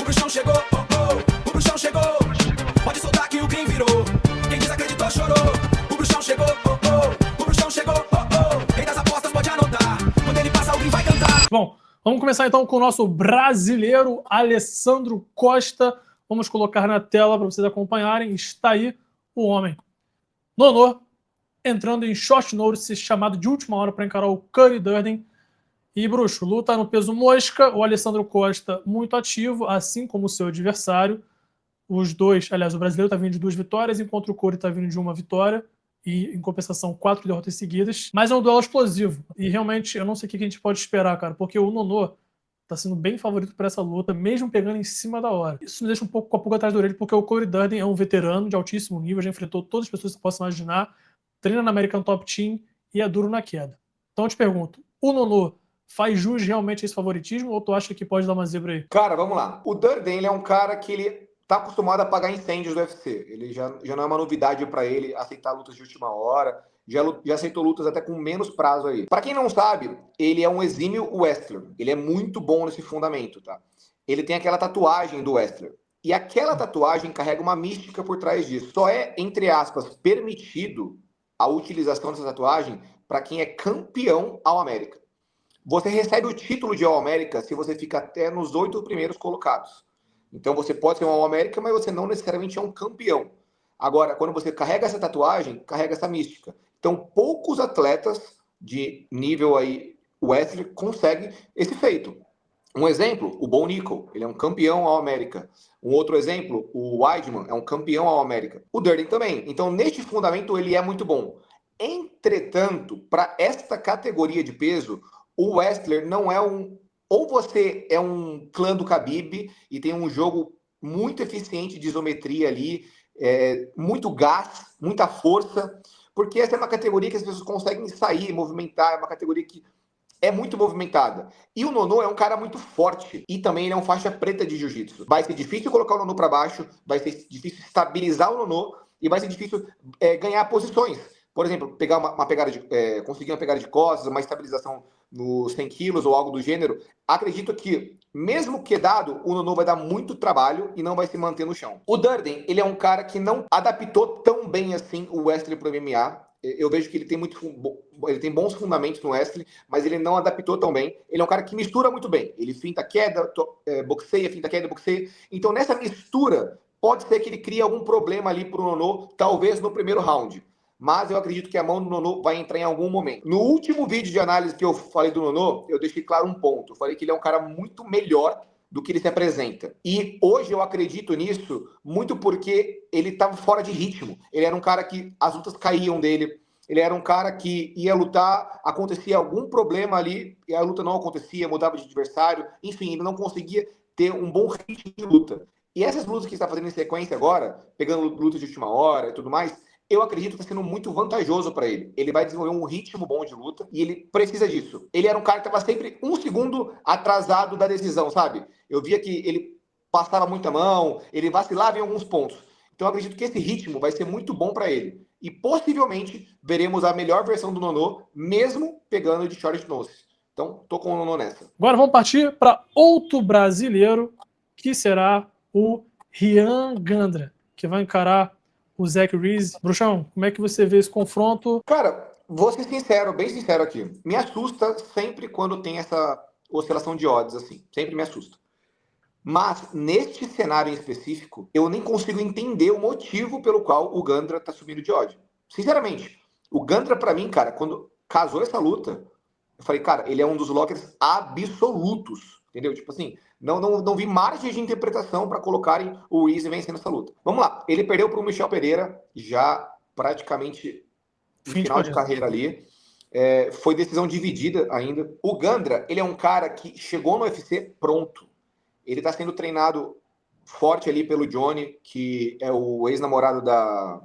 bruxão chegou, oh, oh. O bruxão chegou. Pode soltar que o crime virou. Quem desacreditou chorou. O bruxão chegou, oh, oh. O bruxão chegou, oh, oh. Quem das apostas pode anotar. Quando ele passa, alguém vai cantar. Bom, vamos começar então com o nosso brasileiro Alessandro Costa. Vamos colocar na tela para vocês acompanharem. Está aí o homem. Nonô entrando em short notice, chamado de última hora para encarar o Cody Durden. E, bruxo, luta no peso mosca. O Alessandro Costa muito ativo, assim como o seu adversário. Os dois, aliás, o brasileiro está vindo de 2 vitórias, enquanto o Cody está vindo de 1 vitória. E, em compensação, 4 derrotas seguidas. Mas é um duelo explosivo. E, realmente, eu não sei o que a gente pode esperar, cara. Porque o Nonô tá sendo bem favorito para essa luta, mesmo pegando em cima da hora. Isso me deixa um pouco com a pulga atrás da orelha, porque o Cody Durden é um veterano de altíssimo nível, já enfrentou todas as pessoas que você possa imaginar, treina na American Top Team e é duro na queda. Então eu te pergunto, o Nonô faz jus realmente a esse favoritismo ou tu acha que pode dar uma zebra aí? Cara, vamos lá. O Durden, ele é um cara que ele tá acostumado a apagar incêndios do UFC. Ele já não é uma novidade para ele aceitar lutas de última hora. Já aceitou lutas até com menos prazo aí. Para quem não sabe, ele é um exímio wrestler. Ele é muito bom nesse fundamento, tá? Ele tem aquela tatuagem do wrestler. E aquela tatuagem carrega uma mística por trás disso. Só é, entre aspas, permitido a utilização dessa tatuagem para quem é campeão All-América. Você recebe o título de All-América se você fica até nos 8 primeiros colocados. Então você pode ser um All-América, mas você não necessariamente é um campeão. Agora, quando você carrega essa tatuagem, carrega essa mística. Então, poucos atletas de nível aí wrestler conseguem esse feito. Um exemplo, o Bo Nickel, ele é um campeão All-América. Um outro exemplo, o Weidman é um campeão All-América. O Durden também. Então, neste fundamento, ele é muito bom. Entretanto, para esta categoria de peso, o wrestler não é um... Ou você é um clã do Khabib e tem um jogo muito eficiente de isometria ali, muito gás, muita força, porque essa é uma categoria que as pessoas conseguem sair, movimentar, é uma categoria que é muito movimentada. E o Nonô é um cara muito forte e também ele é um faixa preta de jiu-jitsu. Vai ser difícil colocar o Nonô para baixo, vai ser difícil estabilizar o Nonô e vai ser difícil ganhar posições. Por exemplo, pegar uma pegada conseguir uma pegada de costas, uma estabilização nos 100 quilos ou algo do gênero. Acredito que, mesmo quedado, o Nonô vai dar muito trabalho e não vai se manter no chão. O Durden, ele é um cara que não adaptou tão bem assim o wrestling para o MMA. Eu vejo que ele tem bons fundamentos no wrestling, mas ele não adaptou tão bem. Ele é um cara que mistura muito bem. Ele finta queda, boxeia, finta queda, boxeia. Então, nessa mistura, pode ser que ele crie algum problema ali para o Nonô, talvez no primeiro round. Mas eu acredito que a mão do Nonô vai entrar em algum momento. No último vídeo de análise que eu falei do Nonô, eu deixei claro um ponto. Eu falei que ele é um cara muito melhor do que ele se apresenta. E hoje eu acredito nisso muito porque ele estava fora de ritmo. Ele era um cara que as lutas caíam dele. Ele era um cara que ia lutar, acontecia algum problema ali, e a luta não acontecia, mudava de adversário. Enfim, ele não conseguia ter um bom ritmo de luta. E essas lutas que ele está fazendo em sequência agora, pegando lutas de última hora e tudo mais, eu acredito que está sendo muito vantajoso para ele. Ele vai desenvolver um ritmo bom de luta e ele precisa disso. Ele era um cara que estava sempre 1 segundo atrasado da decisão, sabe? Eu via que ele passava muita mão, ele vacilava em alguns pontos. Então eu acredito que esse ritmo vai ser muito bom para ele. E possivelmente veremos a melhor versão do Nonô, mesmo pegando de short notice. Então, tô com o Nonô nessa. Agora vamos partir para outro brasileiro, que será o Rian Gandra, que vai encarar o Zach Reese. Bruxão, como é que você vê esse confronto? Cara, vou ser sincero, bem sincero aqui. Me assusta sempre quando tem essa oscilação de odds, assim. Sempre me assusta. Mas, neste cenário em específico, eu nem consigo entender o motivo pelo qual o Gandra tá subindo de ódio. Sinceramente, o Gandra, pra mim, cara, quando casou essa luta, eu falei, cara, ele é um dos lockers absolutos. Entendeu? Tipo assim, não vi margem de interpretação para colocarem o Reese vencendo essa luta. Vamos lá, ele perdeu para o Michel Pereira, já praticamente no final de carreira ali. Foi decisão dividida ainda. O Gandra, ele é um cara que chegou no UFC pronto. Ele está sendo treinado forte ali pelo Johnny, que é o ex-namorado da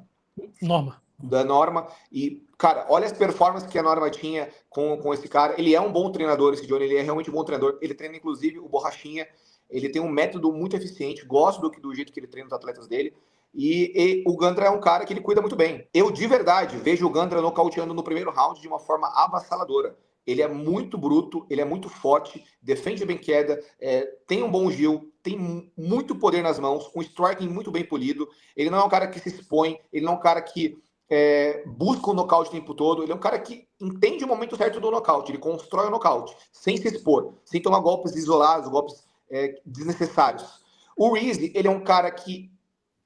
Norma. E, cara, olha as performances que a Norma tinha com esse cara. Ele é um bom treinador, esse Johnny. Ele é realmente um bom treinador. Ele treina, inclusive, o Borrachinha. Ele tem um método muito eficiente. Gosto do jeito que ele treina os atletas dele. E o Gandra é um cara que ele cuida muito bem. Eu, de verdade, vejo o Gandra nocauteando no primeiro round de uma forma avassaladora. Ele é muito bruto, ele é muito forte, defende bem queda, tem um bom Gil, tem muito poder nas mãos, um striking muito bem polido. Ele não é um cara que se expõe, ele não é um cara que busca o nocaute o tempo todo. Ele é um cara que entende o momento certo do nocaute, ele constrói o nocaute, sem se expor, sem tomar golpes isolados, golpes desnecessários. O Reese, ele é um cara que,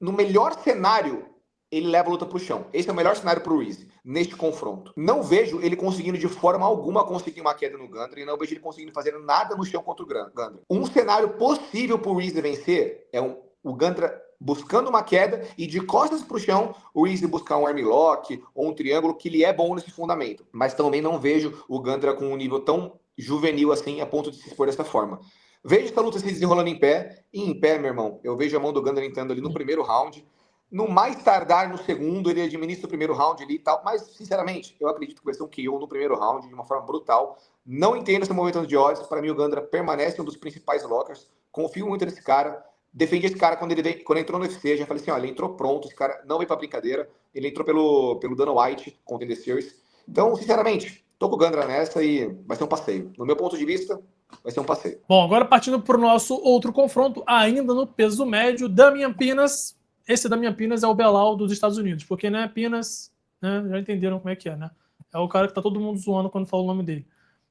no melhor cenário, ele leva a luta pro chão. Esse é o melhor cenário pro Reese, neste confronto. Não vejo ele conseguindo de forma alguma conseguir uma queda no Gandra, e não vejo ele conseguindo fazer nada no chão contra o Gandra. Um cenário possível pro Reese vencer é o Gandra buscando uma queda e de costas pro chão, o Reese buscar um armlock ou um triângulo, que ele é bom nesse fundamento. Mas também não vejo o Gandra com um nível tão juvenil assim, a ponto de se expor dessa forma. Vejo essa luta se desenrolando em pé, e em pé, meu irmão, eu vejo a mão do Gandra entrando ali no primeiro round. No mais tardar, no segundo, ele administra o primeiro round ali e tal. Mas, sinceramente, eu acredito que vai ser um KO no primeiro round, de uma forma brutal. Não entendo esse movimento de odds. Para mim, o Gandra permanece um dos principais lockers. Confio muito nesse cara. Defendi esse cara quando ele entrou no UFC. Já falei assim, olha, ele entrou pronto. Esse cara não veio pra brincadeira. Ele entrou pelo Dana White, contra The Series. Então, sinceramente, tô com o Gandra nessa e vai ser um passeio. No meu ponto de vista, vai ser um passeio. Bom, agora partindo para o nosso outro confronto, ainda no peso médio, Damian Pinas. Esse Damian Pinas é o Belal dos Estados Unidos, porque, né, Pinas, né, já entenderam como é que é, né? É o cara que tá todo mundo zoando quando fala o nome dele.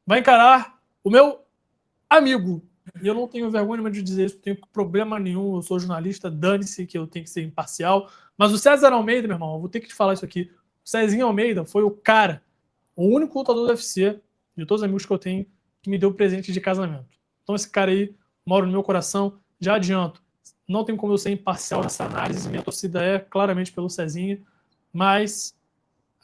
Vai encarar o meu amigo, e eu não tenho vergonha nenhuma de dizer isso, não tenho problema nenhum, eu sou jornalista, dane-se que eu tenho que ser imparcial, mas o César Almeida, meu irmão, eu vou ter que te falar isso aqui, o Cezinho Almeida foi o cara, o único lutador do UFC, de todos os amigos que eu tenho, que me deu presente de casamento. Então esse cara aí mora no meu coração, já adianto. Não tem como eu ser imparcial nessa análise. Minha torcida é claramente pelo Cezinha, mas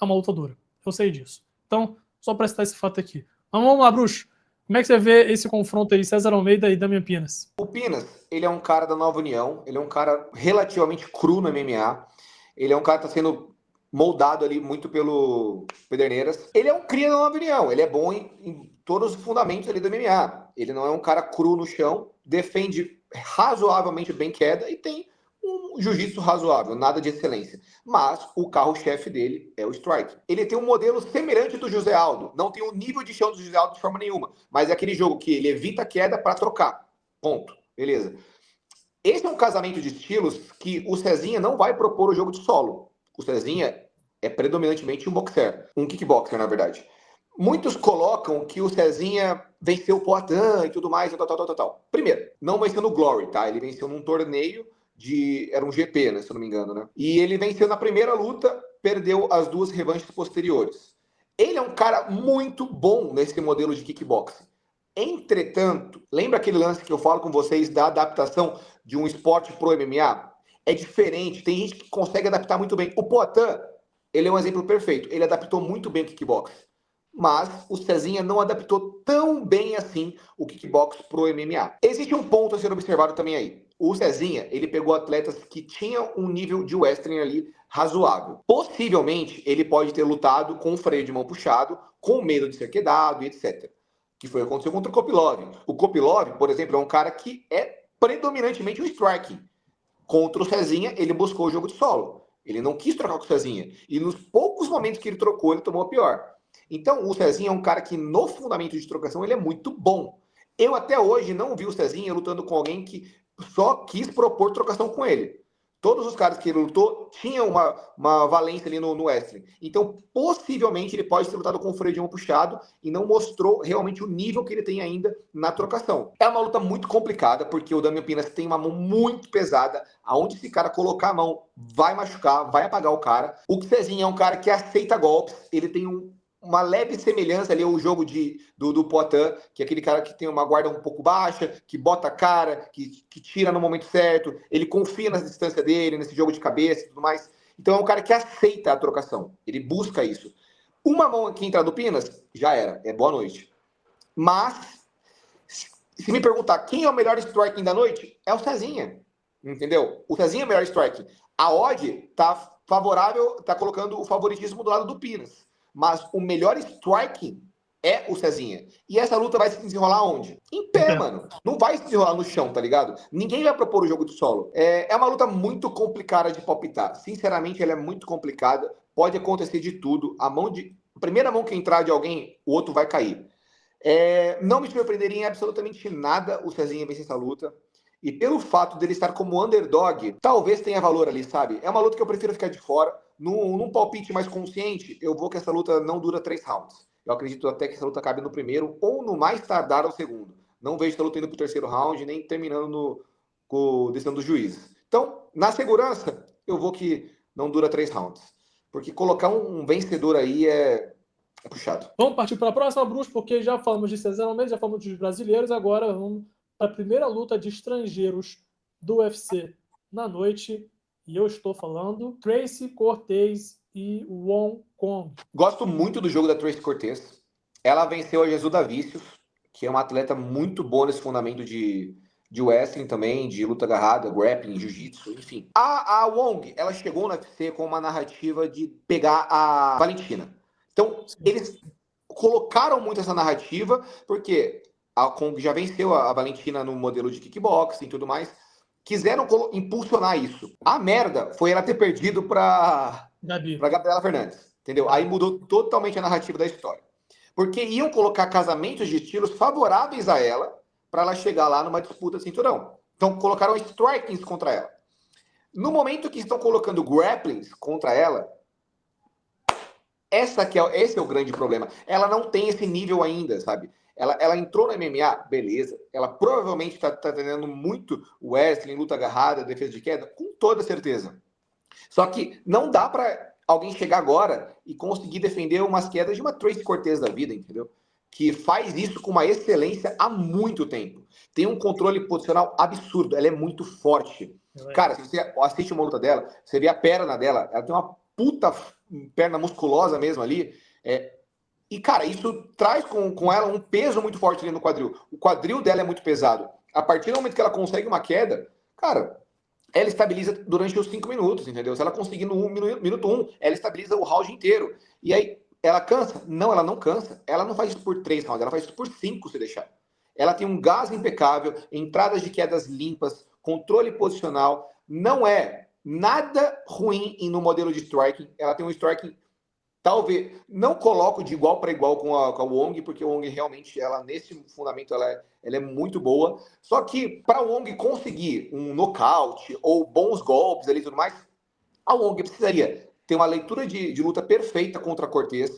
é uma lutadora. Eu sei disso. Então, só para citar esse fato aqui. Mas vamos lá, Bruxo. Como é que você vê esse confronto aí, César Almeida e Damian Pinas? O Pinas, ele é um cara da Nova União. Ele é um cara relativamente cru no MMA. Ele é um cara que está sendo moldado ali muito pelo Pederneiras. Ele é um cria da Nova União. Ele é bom em todos os fundamentos ali do MMA. Ele não é um cara cru no chão. Defende razoavelmente bem queda e tem um jiu-jitsu razoável, nada de excelência. Mas o carro-chefe dele é o strike. Ele tem um modelo semelhante do José Aldo. Não tem o nível de chão do José Aldo de forma nenhuma. Mas é aquele jogo que ele evita a queda para trocar. Ponto. Beleza. Esse é um casamento de estilos que o Cezinha não vai propor o jogo de solo. O Cezinha é predominantemente um boxer. Um kickboxer, na verdade. Muitos colocam que o Cezinha venceu o Poitin e tudo mais, tal. Primeiro, não venceu no Glory, tá? Ele venceu num torneio era um GP, né, se eu não me engano, né? E ele venceu na primeira luta, perdeu as duas revanches posteriores. Ele é um cara muito bom nesse modelo de kickboxing. Entretanto, lembra aquele lance que eu falo com vocês da adaptação de um esporte pro MMA? É diferente, tem gente que consegue adaptar muito bem. O Poitin, ele é um exemplo perfeito. Ele adaptou muito bem o kickboxing. Mas o Cezinha não adaptou tão bem assim o kickbox pro MMA. Existe um ponto a ser observado também aí. O Cezinha, ele pegou atletas que tinham um nível de wrestling ali razoável. Possivelmente, ele pode ter lutado com o freio de mão puxado, com medo de ser quedado e etc. Que foi o que aconteceu contra o Kopilov. O Kopilov, por exemplo, é um cara que é predominantemente um striking. Contra o Cezinha, ele buscou o jogo de solo. Ele não quis trocar com o Cezinha. E nos poucos momentos que ele trocou, ele tomou a pior. Então, o Cezinha é um cara que, no fundamento de trocação, ele é muito bom. Eu, até hoje, não vi o Cezinha lutando com alguém que só quis propor trocação com ele. Todos os caras que ele lutou tinham uma valência ali no wrestling. Então, possivelmente, ele pode ter lutado com o freio de mão puxado e não mostrou realmente o nível que ele tem ainda na trocação. É uma luta muito complicada, porque o Damian Pinas tem uma mão muito pesada. Aonde esse cara colocar a mão, vai machucar, vai apagar o cara. O Cezinha é um cara que aceita golpes. Ele tem uma leve semelhança ali ao jogo do Poitin, que é aquele cara que tem uma guarda um pouco baixa, que bota a cara, que tira no momento certo, ele confia na distância dele, nesse jogo de cabeça e tudo mais. Então é um cara que aceita a trocação, ele busca isso. Uma mão aqui entrar do Pinas, já era, é boa noite. Mas, se me perguntar quem é o melhor striking da noite, é o Cezinha, entendeu? O Cezinha é o melhor striking. A odd tá favorável, tá colocando o favoritismo do lado do Pinas. Mas o melhor striking é o Cezinha. E essa luta vai se desenrolar onde? Em pé, mano. Não vai se desenrolar no chão, tá ligado? Ninguém vai propor o jogo de solo. É uma luta muito complicada de palpitar. Sinceramente, ela é muito complicada. Pode acontecer de tudo. A primeira mão que entrar de alguém, o outro vai cair. Não me surpreenderia em absolutamente nada o Cezinha vencer essa luta. E pelo fato dele estar como underdog, talvez tenha valor ali, sabe? É uma luta que eu prefiro ficar de fora. Num palpite mais consciente, eu vou que essa luta não dura 3 rounds. Eu acredito até que essa luta cabe no primeiro ou no mais tardar ao segundo. Não vejo essa luta indo pro terceiro round, nem terminando com decisão dos juízes. Então, na segurança, eu vou que não dura 3 rounds. Porque colocar um vencedor aí é puxado. Vamos partir para a próxima, Bruce, porque já falamos de César Almeida, já falamos dos brasileiros, agora vamos para a primeira luta de estrangeiros do UFC na noite. E eu estou falando Tracy Cortez e Won Kong. Gosto muito do jogo da Tracy Cortez. Ela venceu a Jesuda Vícios, que é uma atleta muito boa nesse fundamento de wrestling também, de luta agarrada, grappling, jiu-jitsu, enfim. A Wong, ela chegou no UFC com uma narrativa de pegar a Valentina. Então, eles colocaram muito essa narrativa, porque a Kong já venceu a Valentina no modelo de kickboxing e tudo mais. Quiseram impulsionar isso. A merda foi ela ter perdido para Gabriela Fernandes, entendeu? Aí mudou totalmente a narrativa da história. Porque iam colocar casamentos de estilos favoráveis a ela para ela chegar lá numa disputa de cinturão. Então colocaram strikings contra ela. No momento que estão colocando grapplings contra ela, esse é o grande problema. Ela não tem esse nível ainda, sabe? Ela entrou no MMA, beleza. Ela provavelmente está treinando muito wrestling, luta agarrada, defesa de queda, com toda certeza. Só que não dá para alguém chegar agora e conseguir defender umas quedas de uma Tracy Cortez da vida, entendeu? Que faz isso com uma excelência há muito tempo. Tem um controle posicional absurdo. Ela é muito forte. Cara, se você assiste uma luta dela, você vê a perna dela, ela tem uma puta perna musculosa mesmo ali. E, cara, isso traz com ela um peso muito forte ali no quadril. O quadril dela é muito pesado. A partir do momento que ela consegue uma queda, cara, ela estabiliza durante os 5 minutos, entendeu? Se ela conseguir no minuto 1, ela estabiliza o round inteiro. E aí, ela cansa? Não, ela não cansa. Ela não faz isso por 3 rounds, ela faz isso por 5 se deixar. Ela tem um gás impecável, entradas de quedas limpas, controle posicional. Não é nada ruim no modelo de striking. Ela tem um striking, talvez, não coloco de igual para igual com a Wong, porque a Wong realmente, ela nesse fundamento, ela é muito boa. Só que para a Wong conseguir um nocaute ou bons golpes ali e tudo mais, a Wong precisaria ter uma leitura de luta perfeita contra a Cortez,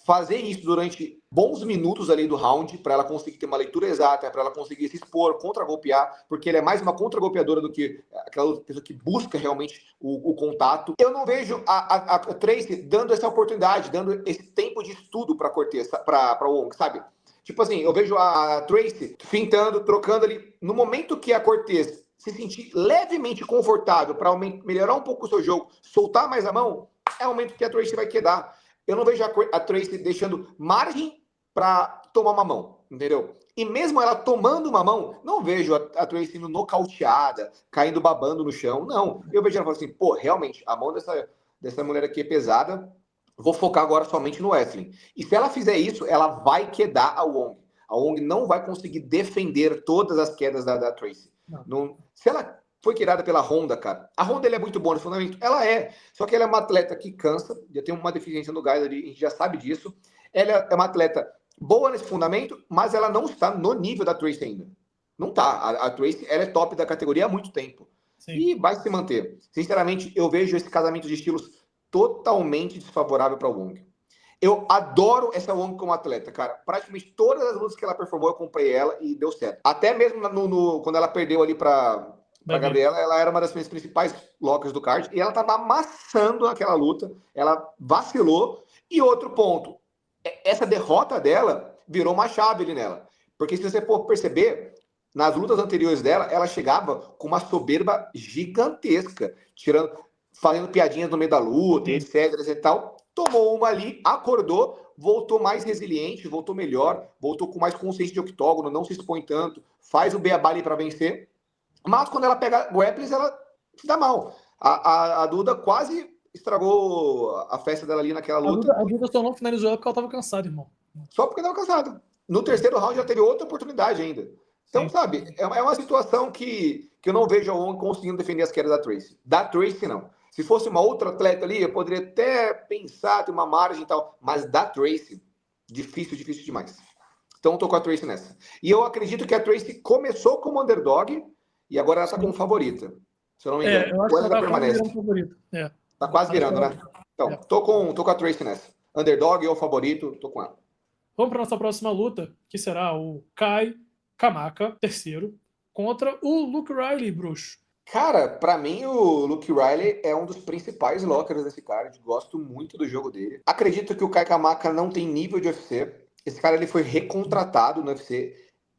fazer isso durante bons minutos ali do round, para ela conseguir ter uma leitura exata, para ela conseguir se expor, contra-golpear, porque ela é mais uma contra-golpeadora do que aquela pessoa que busca realmente o contato. Eu não vejo a Tracy dando essa oportunidade, dando esse tempo de estudo para Cortez, para Wong, sabe? Tipo assim, eu vejo a Tracy fintando, trocando ali. No momento que a Cortez se sentir levemente confortável para melhorar um pouco o seu jogo, soltar mais a mão, é o momento que a Tracy vai quedar. Eu não vejo a Tracy deixando margem para tomar uma mão, entendeu? E mesmo ela tomando uma mão, não vejo a Tracy sendo nocauteada, caindo babando no chão, não. Eu vejo ela falando assim, pô, realmente, a mão dessa mulher aqui é pesada, vou focar agora somente no wrestling. E se ela fizer isso, ela vai quedar a Wong. A Wong não vai conseguir defender todas as quedas da Tracy. Não, se ela foi criada pela Honda, cara. A Honda é muito boa no fundamento. Ela é. Só que ela é uma atleta que cansa. Já tem uma deficiência no gás ali. A gente já sabe disso. Ela é uma atleta boa nesse fundamento, mas ela não está no nível da Tracy ainda. Não tá. A Tracy, ela é top da categoria há muito tempo. Sim. E vai se manter. Sinceramente, eu vejo esse casamento de estilos totalmente desfavorável para o Wong. Eu adoro essa Wong como atleta, cara. Praticamente todas as lutas que ela performou, eu comprei ela e deu certo. Até mesmo quando ela perdeu ali para Gabriela, ela era uma das minhas principais lockers do card e ela tava amassando naquela luta, ela vacilou. E outro ponto, essa derrota dela virou uma chave ali nela, porque se você for perceber, nas lutas anteriores dela, ela chegava com uma soberba gigantesca, fazendo piadinhas no meio da luta, etc e tal. Tomou uma ali, acordou, voltou mais resiliente, voltou melhor, voltou com mais consciência de octógono, não se expõe tanto, faz o beabá ali para vencer. Mas quando ela pega grapplings, ela se dá mal. A Duda quase estragou a festa dela ali naquela luta. A Duda só não finalizou ela porque ela estava cansada, irmão. Só porque estava cansada. No terceiro round já teve outra oportunidade ainda. Então, sabe, é uma situação que eu não vejo a Wong conseguindo defender as quedas da Tracy. Da Tracy, não. Se fosse uma outra atleta ali, eu poderia até pensar, ter uma margem e tal. Mas da Tracy, difícil demais. Então tô com a Tracy nessa. E eu acredito que a Tracy começou como underdog e agora ela tá como favorita. Se eu não me engano. Eu acho Ou que ela ela já tá quase permanece. virando favorito. Tá quase Acho que virando, né? Então, tô com a Tracy nessa. Underdog ou favorito, tô com ela. Vamos para nossa próxima luta, que será o Kai Kamaka, terceiro, contra o Luke Riley, bruxo. Cara, pra mim o Luke Riley é um dos principais lockers desse card. Gosto muito do jogo dele. Acredito que o Kai Kamaka não tem nível de UFC. Esse cara ele foi recontratado no UFC.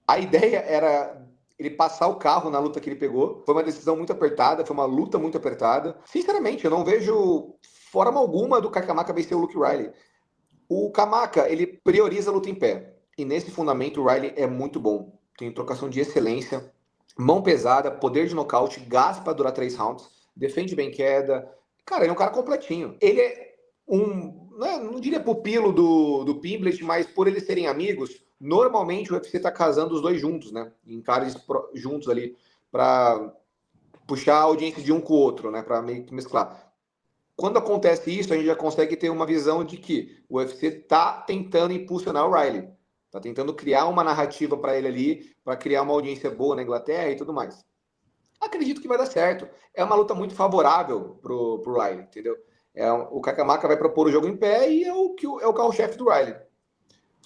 A ideia era ele passar o carro na luta que ele pegou. Foi uma decisão muito apertada, foi uma luta muito apertada. Sinceramente, eu não vejo forma alguma do Kai Kamaka vencer o Luke Riley. O Kamaka, ele prioriza a luta em pé. E nesse fundamento o Riley é muito bom. Tem trocação de excelência, mão pesada, poder de nocaute, gás para durar 3 rounds, defende bem queda. Cara, ele é um cara completinho. Ele é não diria pupilo do Pimblet, mas por eles serem amigos, normalmente o UFC tá casando os dois juntos, né? Em caras juntos ali, para puxar a audiência de um com o outro, né? Para meio que mesclar. Quando acontece isso, a gente já consegue ter uma visão de que o UFC tá tentando impulsionar o Riley. Tá tentando criar uma narrativa para ele ali, para criar uma audiência boa na Inglaterra e tudo mais. Acredito que vai dar certo. É uma luta muito favorável pro Riley, entendeu? O Kakamaka vai propor o jogo em pé e é o carro-chefe do Riley.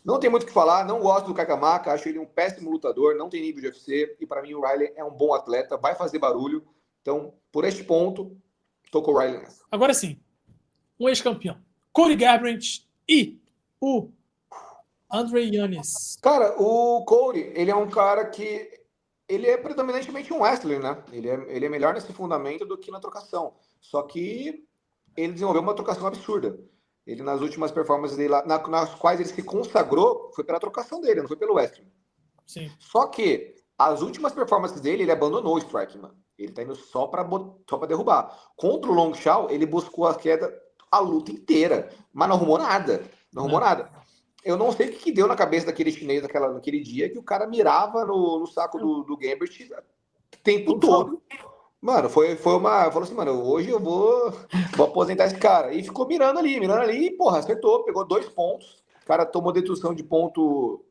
Não tem muito o que falar, não gosto do Kakamaka, acho ele um péssimo lutador, não tem nível de UFC, e para mim o Riley é um bom atleta, vai fazer barulho. Então, por este ponto, tô com o Riley nessa. Agora sim, um ex-campeão. Cody Garbrandt e o Andre Yanis. Cara, o Cody, ele é um cara que ele é predominantemente um wrestler, né? Ele é melhor nesse fundamento do que na trocação. Só que ele desenvolveu uma trocação absurda. Ele, nas últimas performances dele, nas quais ele se consagrou, foi pela trocação dele, não foi pelo wrestling. Sim. Só que as últimas performances dele, ele abandonou o striking, mano. Ele tá indo só pra derrubar. Contra o Long Shaw, ele buscou a queda a luta inteira, mas não arrumou nada. Não arrumou nada. Eu não sei o que deu na cabeça daquele chinês naquele dia, que o cara mirava no saco do Gambit o tempo todo. Mano, falou assim, mano, hoje eu vou aposentar esse cara. E ficou mirando ali, e, porra, acertou, pegou 2 pontos. O cara tomou dedução de ponto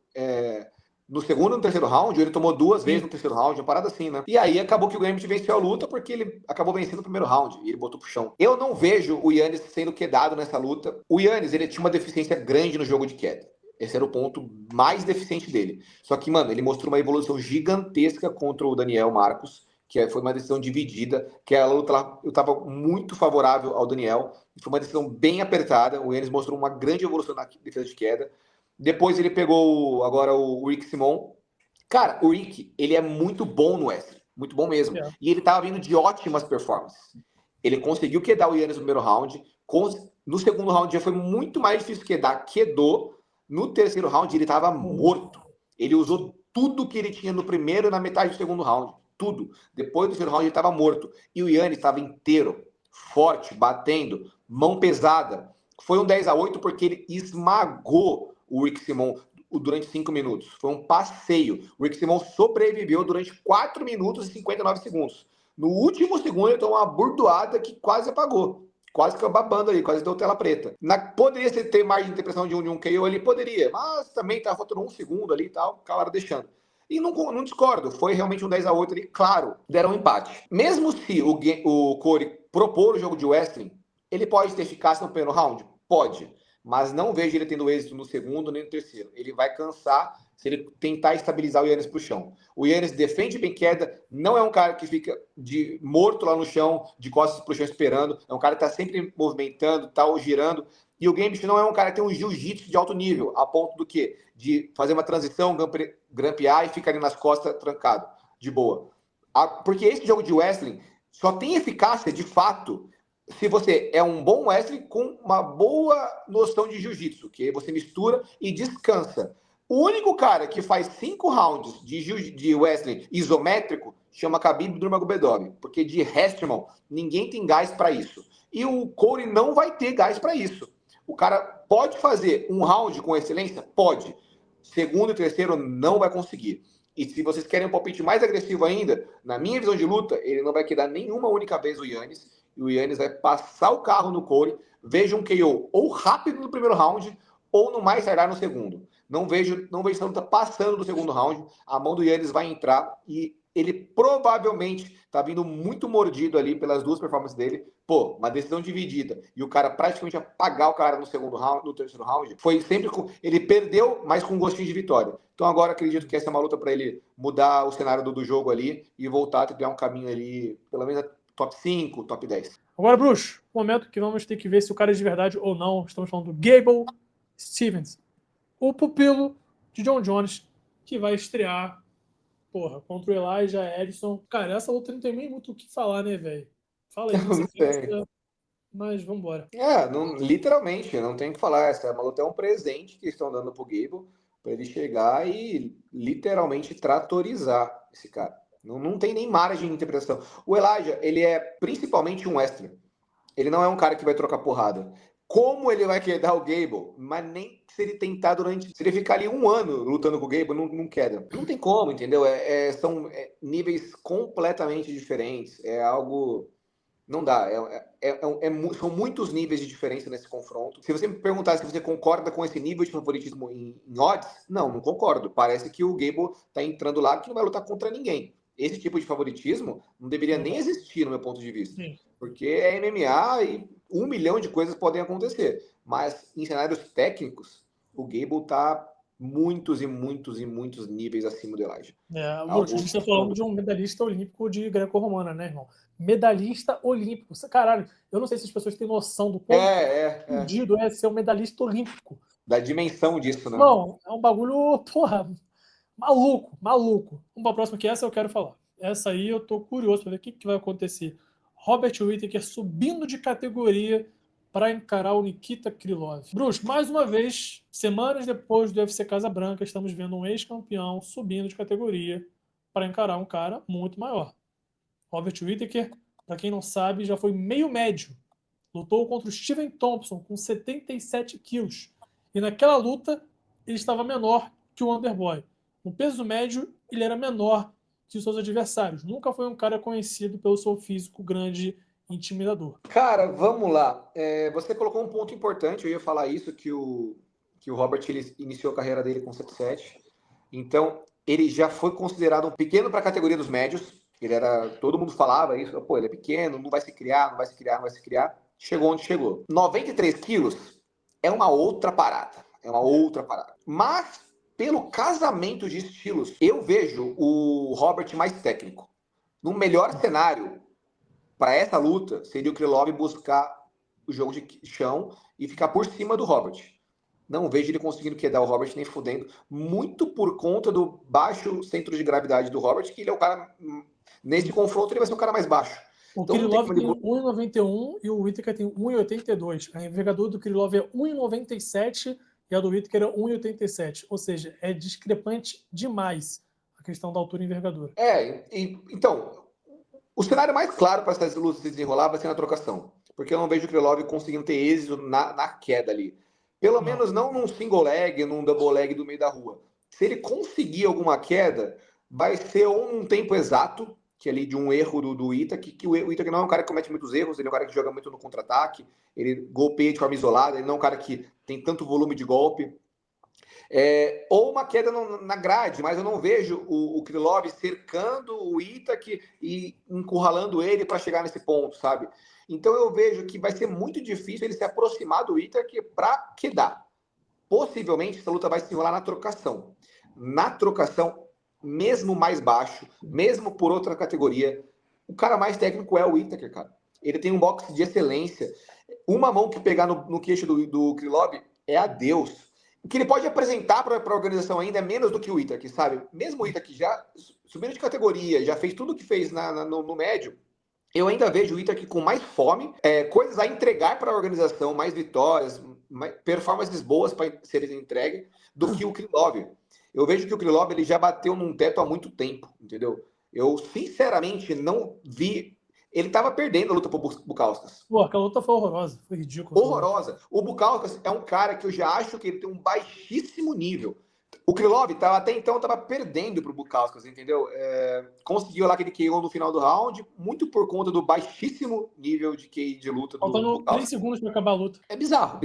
no segundo e no terceiro round, ou ele tomou 2 vezes no terceiro round, uma parada assim, né? E aí acabou que o Gambit venceu a luta porque ele acabou vencendo o primeiro round e ele botou pro chão. Eu não vejo o Yanis sendo quedado nessa luta. O Yanis, ele tinha uma deficiência grande no jogo de queda. Esse era o ponto mais deficiente dele. Só que, mano, ele mostrou uma evolução gigantesca contra o Daniel Marcos, que foi uma decisão dividida, que a luta lá, eu tava muito favorável ao Daniel. Foi uma decisão bem apertada. O Yanis mostrou uma grande evolução na defesa de queda. Depois ele pegou agora o Rick Simon. Cara, o Rick, ele é muito bom no wrestling. Muito bom mesmo. E ele tava vindo de ótimas performances. Ele conseguiu quedar o Yanis no primeiro round. No segundo round já foi muito mais difícil quedar. Quedou. No terceiro round ele tava morto. Ele usou tudo que ele tinha no primeiro e na metade do segundo round. Tudo. Depois do terceiro round ele tava morto. E o Yanis estava inteiro. Forte, batendo. Mão pesada. Foi um 10-8 porque ele esmagou o Rick Simon durante 5 minutos. Foi um passeio. O Rick Simon sobreviveu durante 4 minutos e 59 segundos. No último segundo, ele tomou uma burdoada que quase apagou. Quase ficou babando ali, quase deu tela preta. Poderia ter margem de interpretação de um KO ali? Poderia. Mas também estava faltando 1 segundo ali e tal. Acabaram deixando. E não discordo. Foi realmente um 10-8 ali. Claro, deram um empate. Mesmo se o Corey propor o jogo de wrestling, ele pode ter eficácia no primeiro round? Pode. Mas não vejo ele tendo êxito no segundo nem no terceiro. Ele vai cansar se ele tentar estabilizar o Yanis pro chão. O Yanis defende bem queda, não é um cara que fica morto lá no chão, de costas pro chão esperando, é um cara que tá sempre movimentando, tá girando. E o Gambit não é um cara que tem um jiu-jitsu de alto nível, a ponto do quê? De fazer uma transição, grampear e ficar ali nas costas trancado, de boa. Porque esse jogo de wrestling só tem eficácia, de fato, se você é um bom wrestling com uma boa noção de jiu-jitsu, que você mistura e descansa. O único cara que faz 5 rounds de wrestling isométrico chama Khabib Nurmagomedov, porque de resto, irmão, ninguém tem gás para isso. E o Corey não vai ter gás para isso. O cara pode fazer um round com excelência? Pode. Segundo e terceiro não vai conseguir. E se vocês querem um palpite mais agressivo ainda, na minha visão de luta, ele não vai quedar nenhuma única vez o Yanis. E o Yanis vai passar o carro no Corey. Veja um KO ou rápido no primeiro round, ou no mais tardar no segundo. Não vejo essa luta passando do segundo round. A mão do Yannis vai entrar e ele provavelmente tá vindo muito mordido ali pelas duas performances dele. Pô, uma decisão dividida e o cara praticamente apagar o cara no segundo round, no terceiro round, foi sempre com... Ele perdeu, mas com gostinho de vitória. Então agora acredito que essa é uma luta para ele mudar o cenário do jogo ali e voltar a criar um caminho ali, pelo menos top 5, top 10. Agora, Bruxo, momento que vamos ter que ver se o cara é de verdade ou não. Estamos falando do Gable Stevens, o pupilo de John Jones, que vai estrear, porra, contra o Elijah Edson. Cara, essa luta não tem nem muito o que falar, né, velho? Fala aí, Não tem. mas vambora. Literalmente, não tem o que falar. Essa luta é um presente que estão dando pro Gable para ele chegar e literalmente tratorizar esse cara. Não tem nem margem de interpretação. O Elijah, ele é principalmente um extra. Ele não é um cara que vai trocar porrada. Como ele vai quedar o Gable? Mas nem se ele tentar durante... Se ele ficar ali um ano lutando com o Gable, não queda. Não tem como, entendeu? São níveis completamente diferentes. É algo... Não dá. São muitos níveis de diferença nesse confronto. Se você me perguntar se você concorda com esse nível de favoritismo em odds, não concordo. Parece que o Gable tá entrando lá que não vai lutar contra ninguém. Esse tipo de favoritismo não deveria nem existir, no meu ponto de vista. Sim. Porque é MMA e 1 milhão de coisas podem acontecer. Mas em cenários técnicos, o Gable tá muitos níveis acima do Elijah. A gente está falando de um medalhista olímpico de greco-romana, né, irmão? Medalhista olímpico. Caralho, eu não sei se as pessoas têm noção do quão fudido é ser um medalhista olímpico. Da dimensão disso, né? Não, é um bagulho, porra, maluco. Vamos para a próxima, que essa eu quero falar. Essa aí eu tô curioso para ver o que vai acontecer. Robert Whittaker subindo de categoria para encarar o Nikita Krylov. Bruce, mais uma vez, semanas depois do UFC Casa Branca, estamos vendo um ex-campeão subindo de categoria para encarar um cara muito maior. Robert Whittaker, para quem não sabe, já foi meio médio. Lutou contra o Steven Thompson com 77 quilos. E naquela luta, ele estava menor que o Underboy. No peso médio, ele era menor que os seus adversários. Nunca foi um cara conhecido pelo seu físico grande e intimidador. Cara, vamos lá. Você colocou um ponto importante, eu ia falar isso, que o Robert ele iniciou a carreira dele com 77. Então, ele já foi considerado um pequeno para a categoria dos médios. Todo mundo falava isso, pô, ele é pequeno, não vai se criar. Chegou onde chegou. 93 quilos é uma outra parada. Mas, pelo casamento de estilos, eu vejo o Robert mais técnico. No melhor cenário, para essa luta, seria o Krylov buscar o jogo de chão e ficar por cima do Robert. Não vejo ele conseguindo quedar o Robert nem fudendo, muito por conta do baixo centro de gravidade do Robert, que ele é o cara... Nesse confronto, ele vai ser o cara mais baixo. O Krylov tem 1,91 e o Whittaker tem 1,82. A envergadura do Krylov é 1,97 e a do Whittaker é 1,87. Ou seja, é discrepante demais a questão da altura e envergadura. Então, o cenário mais claro para essas lutas se desenrolar vai ser na trocação. Porque eu não vejo o Krylov conseguindo ter êxito na queda ali. Pelo menos não num single leg, num double leg do meio da rua. Se ele conseguir alguma queda, vai ser ou num tempo exato, que é ali de um erro do Whittaker, que o Whittaker não é um cara que comete muitos erros, ele é um cara que joga muito no contra-ataque, ele golpeia de forma isolada, ele não é um cara que tem tanto volume de golpe. Ou uma queda na grade, mas eu não vejo o Krylov cercando o Whittaker e encurralando ele para chegar nesse ponto, sabe? Então eu vejo que vai ser muito difícil ele se aproximar do Whittaker para quedar. Possivelmente essa luta vai se enrolar na trocação. Na trocação, mesmo mais baixo, mesmo por outra categoria, o cara mais técnico é o Whittaker, cara. Ele tem um boxe de excelência. Uma mão que pegar no queixo do Krylov é adeus. O que ele pode apresentar para a organização ainda é menos do que o Whittaker, sabe? Mesmo o Whittaker já subindo de categoria, já fez tudo o que fez no médio, eu ainda vejo o Whittaker com mais fome, coisas a entregar para a organização, mais vitórias, performances boas para serem entregues, do que o Krylov. Eu vejo que o Krylov ele já bateu num teto há muito tempo, entendeu? Eu, sinceramente, não vi... Ele tava perdendo a luta pro Bukauskas. Pô, aquela luta foi horrorosa, foi ridícula. Horrorosa. O Bukauskas é um cara que eu já acho que ele tem um baixíssimo nível. O Krylov até então tava perdendo pro Bukauskas, entendeu? Conseguiu lá aquele KO no final do round, muito por conta do baixíssimo nível de luta do Faltando Bukauskas. 3 segundos para acabar a luta. É bizarro.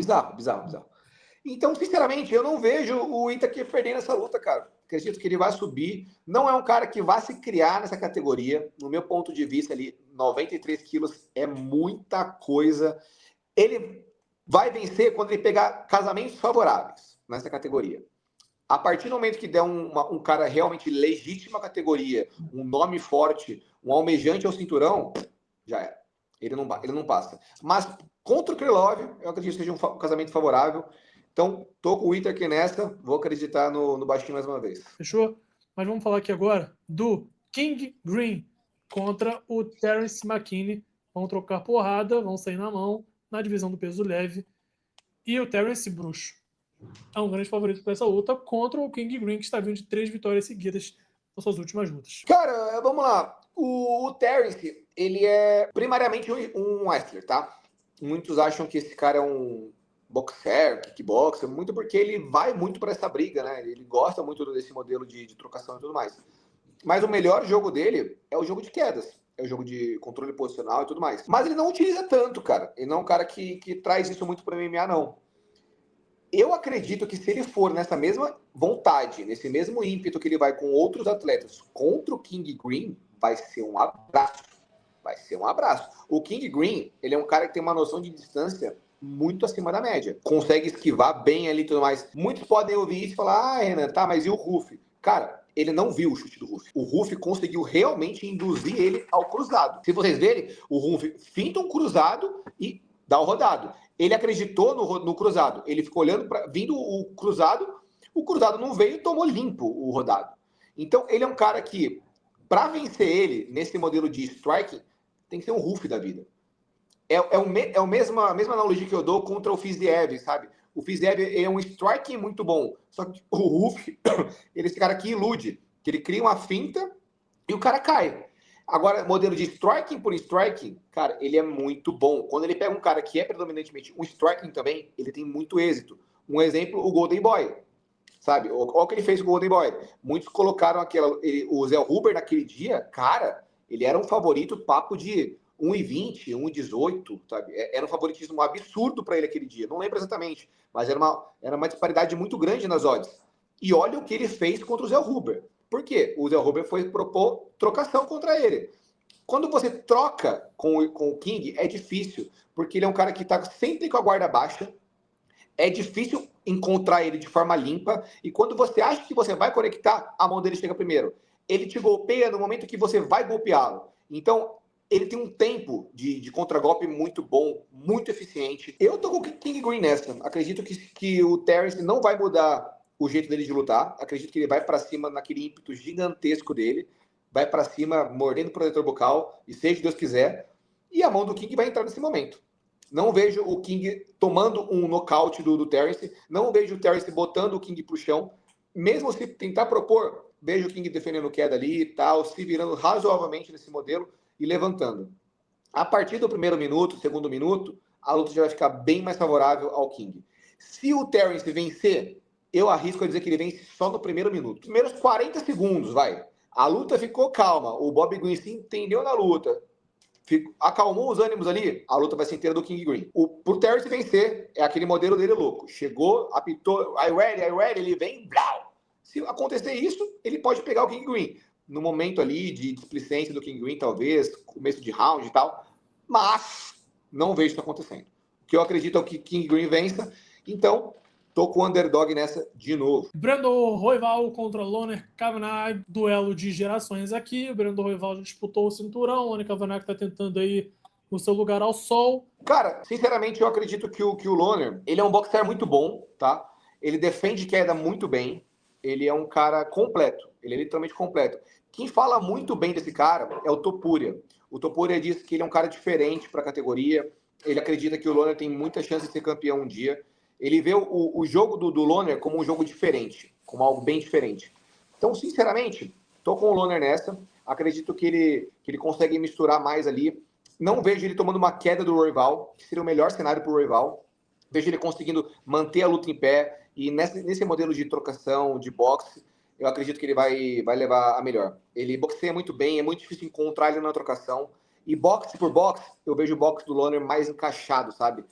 Então, sinceramente, eu não vejo o Itaker perdendo essa luta, cara. Acredito que ele vai subir. Não é um cara que vai se criar nessa categoria. No meu ponto de vista, ali, 93 quilos é muita coisa. Ele vai vencer quando ele pegar casamentos favoráveis nessa categoria. A partir do momento que der um cara realmente legítimo à categoria, um nome forte, um almejante ao cinturão, já era. Ele não passa. Mas contra o Krylov, eu acredito que seja um casamento favorável. Então, tô com o Itaker nessa, vou acreditar no baixinho mais uma vez. Fechou? Mas vamos falar aqui agora do King Green contra o Terence McKinney. Vão trocar porrada, vão sair na mão na divisão do peso leve. E o Terence Bruxo é um grande favorito para essa luta contra o King Green, que está vindo de 3 vitórias seguidas nas suas últimas lutas. Cara, vamos lá. O Terence, ele é primariamente um wrestler, tá? Muitos acham que esse cara é um boxer, kickboxer, muito porque ele vai muito para essa briga, né? Ele gosta muito desse modelo de trocação e tudo mais. Mas o melhor jogo dele é o jogo de quedas. É o jogo de controle posicional e tudo mais. Mas ele não utiliza tanto, cara. Ele não é um cara que traz isso muito para MMA, não. Eu acredito que se ele for nessa mesma vontade, nesse mesmo ímpeto que ele vai com outros atletas contra o King Green, vai ser um abraço. Vai ser um abraço. O King Green, ele é um cara que tem uma noção de distância muito acima da média. Consegue esquivar bem ali e tudo mais. Muitos podem ouvir isso e falar, Renan, tá, mas e o Ruff? Cara, ele não viu o chute do Ruff. O Ruff conseguiu realmente induzir ele ao cruzado. Se vocês verem, o Ruff finta um cruzado e dá o rodado. Ele acreditou no cruzado. Ele ficou olhando, vindo o cruzado não veio e tomou limpo o rodado. Então, ele é um cara que, para vencer ele, nesse modelo de striking, tem que ser um Ruff da vida. É a mesma analogia que eu dou contra o Fiziev, sabe? O Fiziev é um striking muito bom, só que o Ruff, ele é esse cara que ilude, que ele cria uma finta e o cara cai. Agora, modelo de striking por striking, cara, ele é muito bom. Quando ele pega um cara que é predominantemente um striking também, ele tem muito êxito. Um exemplo, o Golden Boy, sabe? Olha o que ele fez com o Golden Boy. Muitos colocaram o Zé Huber naquele dia, cara, ele era um favorito papo de 1,20, 1,18, sabe? Era um favoritismo absurdo para ele aquele dia. Não lembro exatamente, mas era uma disparidade muito grande nas odds. E olha o que ele fez contra o Zé Huber. Por quê? O Zé Huber foi propor trocação contra ele. Quando você troca com o King, é difícil, porque ele é um cara que está sempre com a guarda baixa. É difícil encontrar ele de forma limpa. E quando você acha que você vai conectar, a mão dele chega primeiro. Ele te golpeia no momento que você vai golpeá-lo. Então, ele tem um tempo de contragolpe muito bom, muito eficiente. Eu tô com o King Green nessa. Acredito que o Terence não vai mudar o jeito dele de lutar. Acredito que ele vai para cima naquele ímpeto gigantesco dele. Vai para cima, mordendo o protetor bucal, e seja Deus quiser. E a mão do King vai entrar nesse momento. Não vejo o King tomando um nocaute do Terence. Não vejo o Terence botando o King pro chão. Mesmo se tentar propor, vejo o King defendendo queda ali e tal, se virando razoavelmente nesse modelo e levantando. A partir do primeiro minuto, segundo minuto, a luta já vai ficar bem mais favorável ao King. Se o Terence vencer, eu arrisco a dizer que ele vence só no primeiro minuto. Primeiros 40 segundos, vai. A luta ficou calma. O Bob Green se entendeu na luta. Acalmou os ânimos ali, a luta vai ser inteira do King Green. Pro Terence vencer, é aquele modelo dele louco. Chegou, apitou, I ready, ele vem, blau. Se acontecer isso, ele pode pegar o King Green. No momento ali de displicência do King Green, talvez, começo de round e tal. Mas não vejo isso acontecendo. O que eu acredito é que King Green vença. Então, tô com o underdog nessa de novo. Brandon Royval contra Loner Kavanagh, duelo de gerações aqui. O Brandon Royval já disputou o cinturão, o Loner Kavanagh está tentando aí o seu lugar ao sol. Cara, sinceramente, eu acredito que o Loner, ele é um boxer muito bom, tá? Ele defende queda muito bem. Ele é um cara completo. Ele é literalmente completo. Quem fala muito bem desse cara é o Topuria. O Topuria diz que ele é um cara diferente para a categoria. Ele acredita que o Loner tem muita chance de ser campeão um dia. Ele vê o jogo do Loner como um jogo diferente, como algo bem diferente. Então, sinceramente, tô com o Loner nessa. Acredito que ele consegue misturar mais ali. Não vejo ele tomando uma queda do Royval, que seria o melhor cenário para o Royval. Vejo ele conseguindo manter a luta em pé. E nesse modelo de trocação, de boxe, eu acredito que ele vai levar a melhor. Ele boxeia muito bem, é muito difícil encontrar ele na trocação. E boxe por boxe, eu vejo o boxe do Loner mais encaixado, sabe?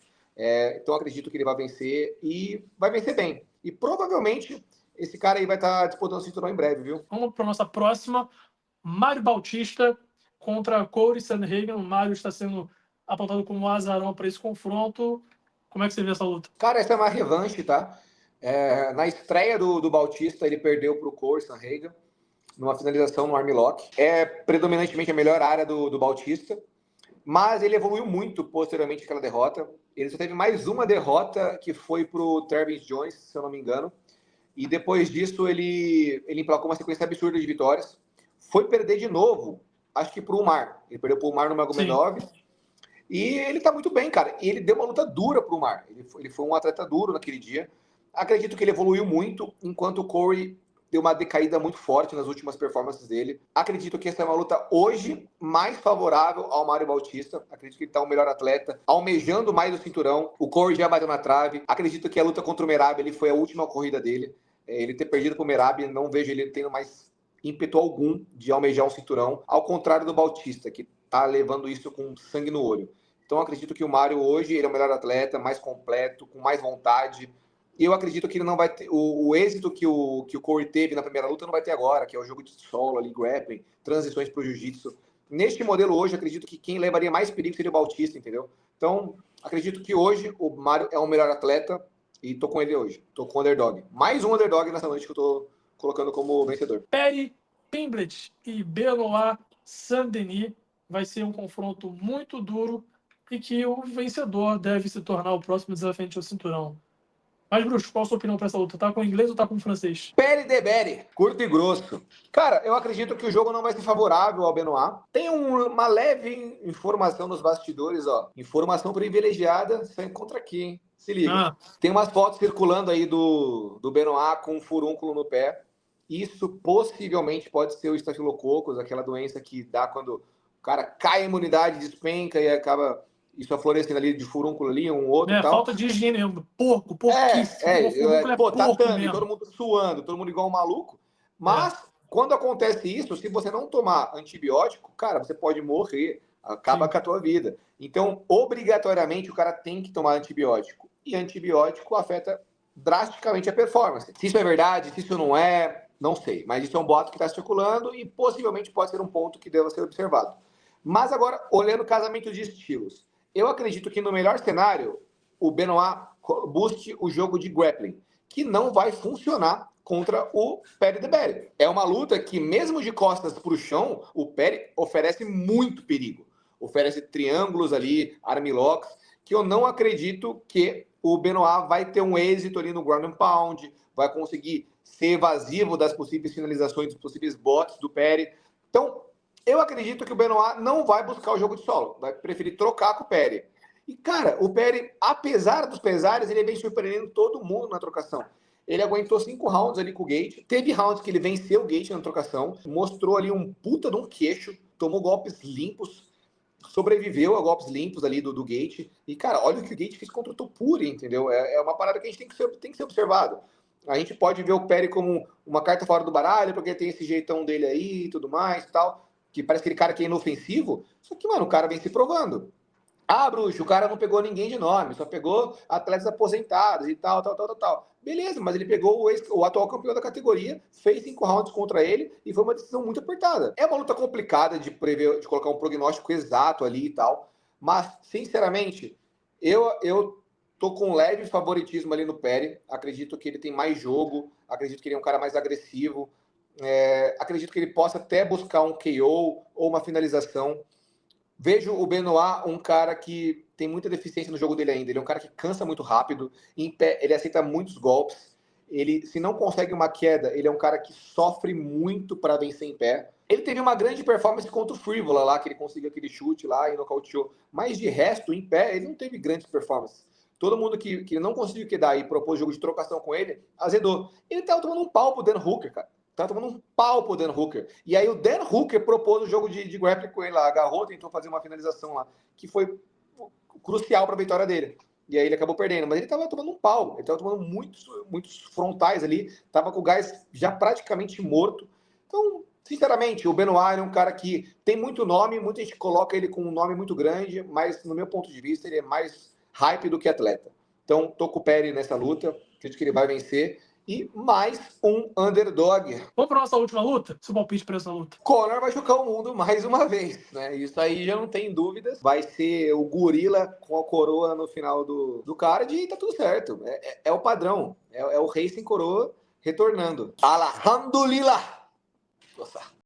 Então acredito que ele vai vencer e vai vencer bem. E provavelmente esse cara aí vai estar disputando o cinturão em breve, viu? Vamos para a nossa próxima. Mário Bautista contra Corey Sandhagen. O Mário está sendo apontado como azarão para esse confronto. Como é que você vê essa luta? Cara, essa é uma revanche, tá? Na estreia do Bautista, ele perdeu para o Corey Sandhagen numa finalização no armlock. É predominantemente a melhor área do Bautista, mas ele evoluiu muito posteriormente àquela derrota. Ele só teve mais uma derrota, que foi para o Travis Jones, se eu não me engano. E depois disso, ele emplacou uma sequência absurda de vitórias. Foi perder de novo, acho que para o Umar. Ele perdeu para o Umar no Magomedov. E ele tá muito bem, cara. E ele deu uma luta dura pro Umar. Ele foi um atleta duro naquele dia. Acredito que ele evoluiu muito, enquanto o Corey deu uma decaída muito forte nas últimas performances dele. Acredito que essa é uma luta hoje mais favorável ao Mário Bautista. Acredito que ele tá o melhor atleta, almejando mais o cinturão. O Corey já bateu na trave. Acredito que a luta contra o Merab ele foi a última corrida dele. Ele ter perdido pro Merab, não vejo ele tendo mais ímpeto algum de almejar um cinturão, ao contrário do Bautista, que tá levando isso com sangue no olho. Então, acredito que o Mário hoje ele é o melhor atleta, mais completo, com mais vontade. E eu acredito que ele não vai ter o êxito que o Corey teve na primeira luta, não vai ter agora, que é o jogo de solo ali, grappling, transições para o jiu-jitsu. Neste modelo hoje, acredito que quem levaria mais perigo seria o Bautista, entendeu? Então, acredito que hoje o Mário é o melhor atleta e tô com ele hoje. Tô com o underdog. Mais um underdog nessa noite que eu tô colocando como vencedor. Perry Pimblett e Benoit Saint-Denis vai ser um confronto muito duro e que o vencedor deve se tornar o próximo desafiante ao cinturão. Mas, Bruxo, qual a sua opinião para essa luta? Tá com inglês ou tá com francês? Perry de Berry, curto e grosso. Cara, eu acredito que o jogo não vai ser favorável ao Benoit. Tem uma leve informação nos bastidores, ó. Informação privilegiada, você encontra aqui, hein? Se liga. Tem umas fotos circulando aí do Benoit com um furúnculo no pé. Isso possivelmente pode ser o estafilococcus, aquela doença que dá quando o cara cai a imunidade, despenca e acaba isso aflorescendo ali de furúnculo ali, um outro e tal. Falta de higiene mesmo. Porquíssimo. Pô, tá tanto, todo mundo suando, todo mundo igual um maluco. Mas, quando acontece isso, se você não tomar antibiótico, cara, você pode morrer, acaba com a tua vida. Então, obrigatoriamente, o cara tem que tomar antibiótico. E antibiótico afeta drasticamente a performance. Se isso é verdade, se isso não é, não sei. Mas isso é um boato que está circulando e possivelmente pode ser um ponto que deva ser observado. Mas agora, olhando o casamento de estilos, eu acredito que no melhor cenário, o Benoit busque o jogo de grappling, que não vai funcionar contra o Perry de Berry. É uma luta que, mesmo de costas para o chão, o Perry oferece muito perigo. Oferece triângulos ali, armlocks, que eu não acredito que o Benoit vai ter um êxito ali no ground and pound, vai conseguir ser evasivo das possíveis finalizações, dos possíveis botes do Perry. Então, eu acredito que o Benoit não vai buscar o jogo de solo, vai preferir trocar com o Perry. E, cara, o Perry, apesar dos pesares, ele vem surpreendendo todo mundo na trocação. Ele aguentou 5 rounds ali com o Gate. Teve rounds que ele venceu o Gate na trocação, mostrou ali um puta de um queixo, tomou golpes limpos, sobreviveu a golpes limpos ali do Gate. E, cara, olha o que o Gate fez contra o Topuria, entendeu? É uma parada que a gente tem que ser observado. A gente pode ver o Perry como uma carta fora do baralho, porque tem esse jeitão dele aí e tudo mais e tal, que parece aquele cara que é inofensivo. Só que, mano, o cara vem se provando. Ah, Bruxo, o cara não pegou ninguém de nome, só pegou atletas aposentados e tal. Beleza, mas ele pegou o atual campeão da categoria, fez 5 rounds contra ele e foi uma decisão muito apertada. É uma luta complicada de prever, de colocar um prognóstico exato ali e tal, mas, sinceramente, eu tô com um leve favoritismo ali no Perry. Acredito que ele tem mais jogo, acredito que ele é um cara mais agressivo, acredito que ele possa até buscar um KO ou uma finalização. Vejo o Benoit um cara que tem muita deficiência no jogo dele ainda. Ele é um cara que cansa muito rápido, em pé, ele aceita muitos golpes. Ele, se não consegue uma queda, ele é um cara que sofre muito para vencer em pé. Ele teve uma grande performance contra o Frivola lá, que ele conseguiu aquele chute lá e nocauteou. Mas de resto, em pé, ele não teve grandes performances. Todo mundo que não conseguiu quedar e propôs jogo de trocação com ele, azedou. Ele tava tomando um pau pro Dan Hooker, cara. Tava tomando um pau pro Dan Hooker. E aí o Dan Hooker propôs o jogo de grappling com ele lá, agarrou, tentou fazer uma finalização lá, que foi crucial para a vitória dele. E aí ele acabou perdendo. Mas ele tava tomando um pau. Ele tava tomando muitos frontais ali. Tava com o gás já praticamente morto. Então, sinceramente, o Benoit é um cara que tem muito nome, muita gente coloca ele com um nome muito grande, mas no meu ponto de vista ele é mais hype do que atleta. Então, tô com o Perry nessa luta, acredito que ele vai vencer. E mais um underdog. Vamos para nossa última luta? Seu palpite para essa luta. Conor vai chocar o mundo mais uma vez, né? Isso aí já não tem dúvidas. Vai ser o gorila com a coroa no final do card e tá tudo certo. É o padrão. É o rei sem coroa retornando. Alhamdulillah! Nossa.